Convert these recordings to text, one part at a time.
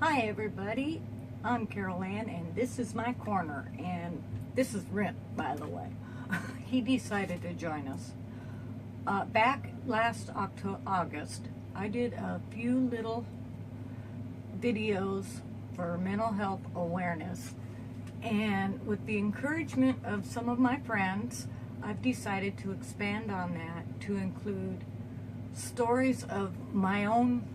Hi everybody, I'm Carolanne and this is my corner, and this is Rent, by the way. He decided to join us. Back last August, I did a few little videos for mental health awareness, and with the encouragement of some of my friends, I've decided to expand on that to include stories of my own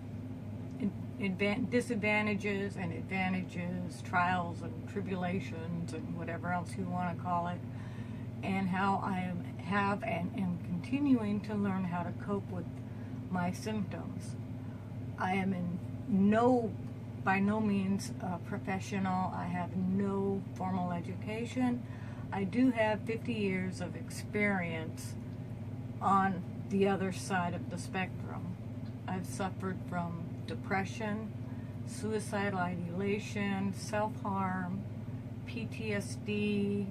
disadvantages and advantages, trials and tribulations, and whatever else you want to call it, and how I have and am continuing to learn how to cope with my symptoms. I am by no means a professional. I have no formal education. I do have 50 years of experience on the other side of the spectrum. I've suffered from depression, suicidal ideation, self-harm, PTSD,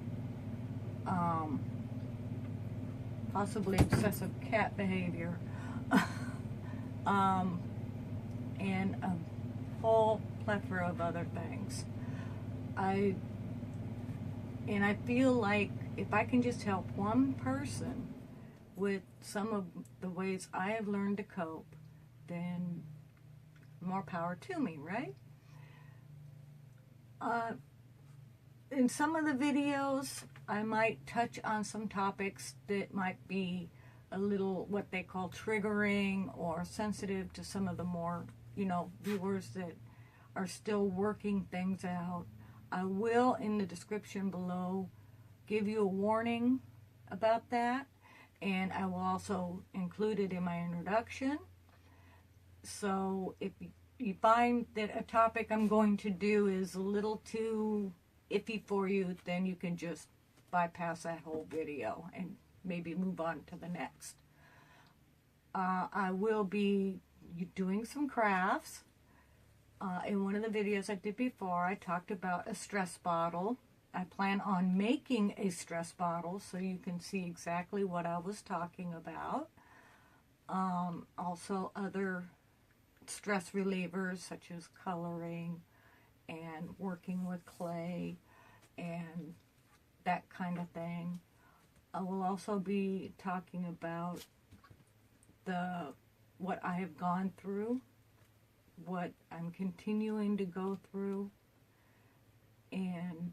possibly excessive cat behavior, and a whole plethora of other things. I feel like if I can just help one person with some of the ways I have learned to cope, then more power to me, right? In some of the videos, I might touch on some topics that might be a little what they call triggering or sensitive to some of the more, viewers that are still working things out. I will, in the description below, give you a warning about that, and I will also include it in my introduction. So if you find that a topic I'm going to do is a little too iffy for you, then you can just bypass that whole video and maybe move on to the next. I will be doing some crafts. In one of the videos I did before, I talked about a stress bottle. I plan on making a stress bottle so you can see exactly what I was talking about. Also other stress relievers such as coloring and working with clay and that kind of thing. I will also be talking about what I have gone through, what I'm continuing to go through, and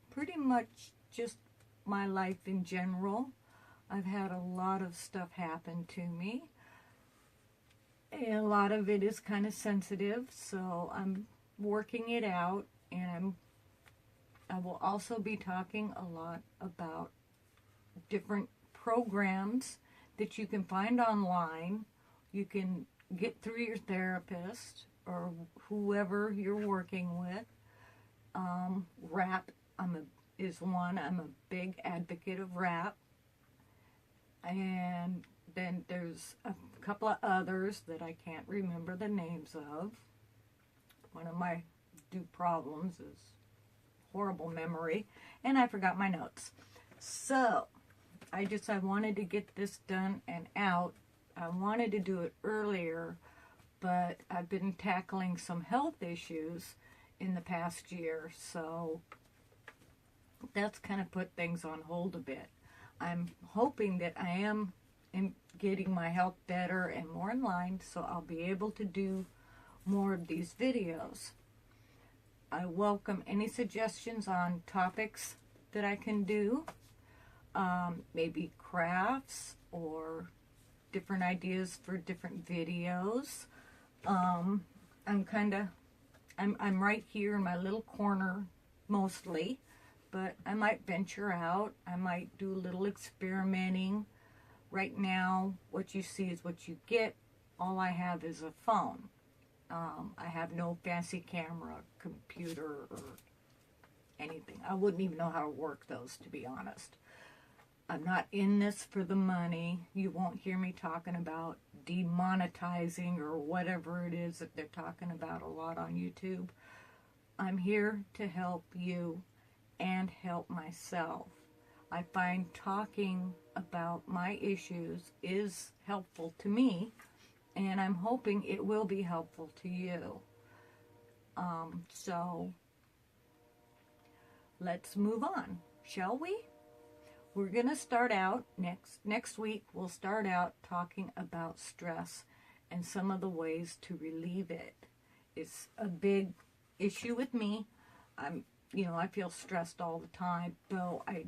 pretty much just my life in general. I've had a lot of stuff happen to me. And a lot of it is kind of sensitive, so I'm working it out, and I will also be talking a lot about different programs that you can find online. You can get through your therapist or whoever you're working with. Rap is one. I'm a big advocate of rap. And then there's a couple of others that I can't remember the names of. One of my problems is horrible memory, and I forgot my notes. So I wanted to get this done and out. I wanted to do it earlier, but I've been tackling some health issues in the past year, so that's kind of put things on hold a bit. I'm hoping that I am getting my health better and more in line, so I'll be able to do more of these videos. I welcome any suggestions on topics that I can do, maybe crafts or different ideas for different videos. I'm right here in my little corner mostly, but I might venture out. I might do a little experimenting. Right now, what you see is what you get. All I have is a phone. I have no fancy camera, computer, or anything. I wouldn't even know how to work those, to be honest. I'm not in this for the money. You won't hear me talking about demonetizing or whatever it is that they're talking about a lot on YouTube. I'm here to help you and help myself. I find talking about my issues is helpful to me, and I'm hoping it will be helpful to you. So let's move on, shall we? We're going to start out next week. We'll start out talking about stress and some of the ways to relieve it. It's a big issue with me. I feel stressed all the time, though I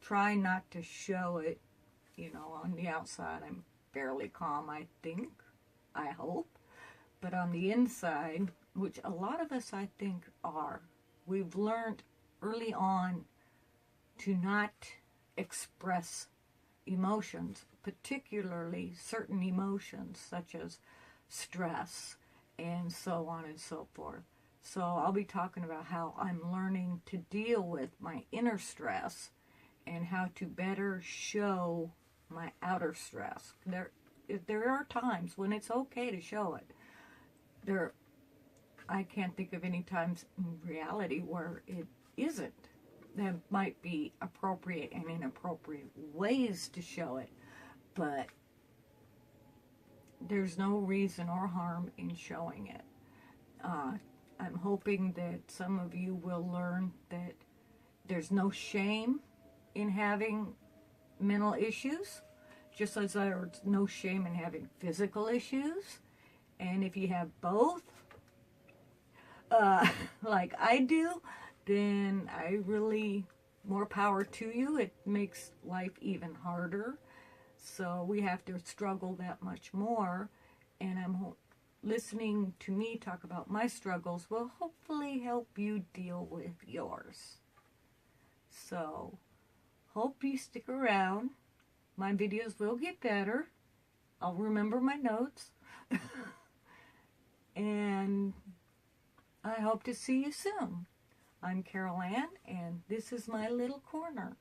try not to show it. On the outside, I'm fairly calm, I think, I hope. But on the inside, which a lot of us, I think, are, we've learned early on to not express emotions, particularly certain emotions such as stress and so on and so forth. So I'll be talking about how I'm learning to deal with my inner stress and how to better show my outer stress. There are times when it's okay to show it. I can't think of any times in reality where it isn't. There might be appropriate and inappropriate ways to show it, but there's no reason or harm in showing it. I'm hoping that some of you will learn that there's no shame in having mental issues, just as there's no shame in having physical issues. And if you have both, like I do, then more power to you. It makes life even harder. So we have to struggle that much more. And listening to me talk about my struggles will hopefully help you deal with yours. So, hope you stick around. My videos will get better. I'll remember my notes. And I hope to see you soon. I'm Carolanne, and this is my little corner.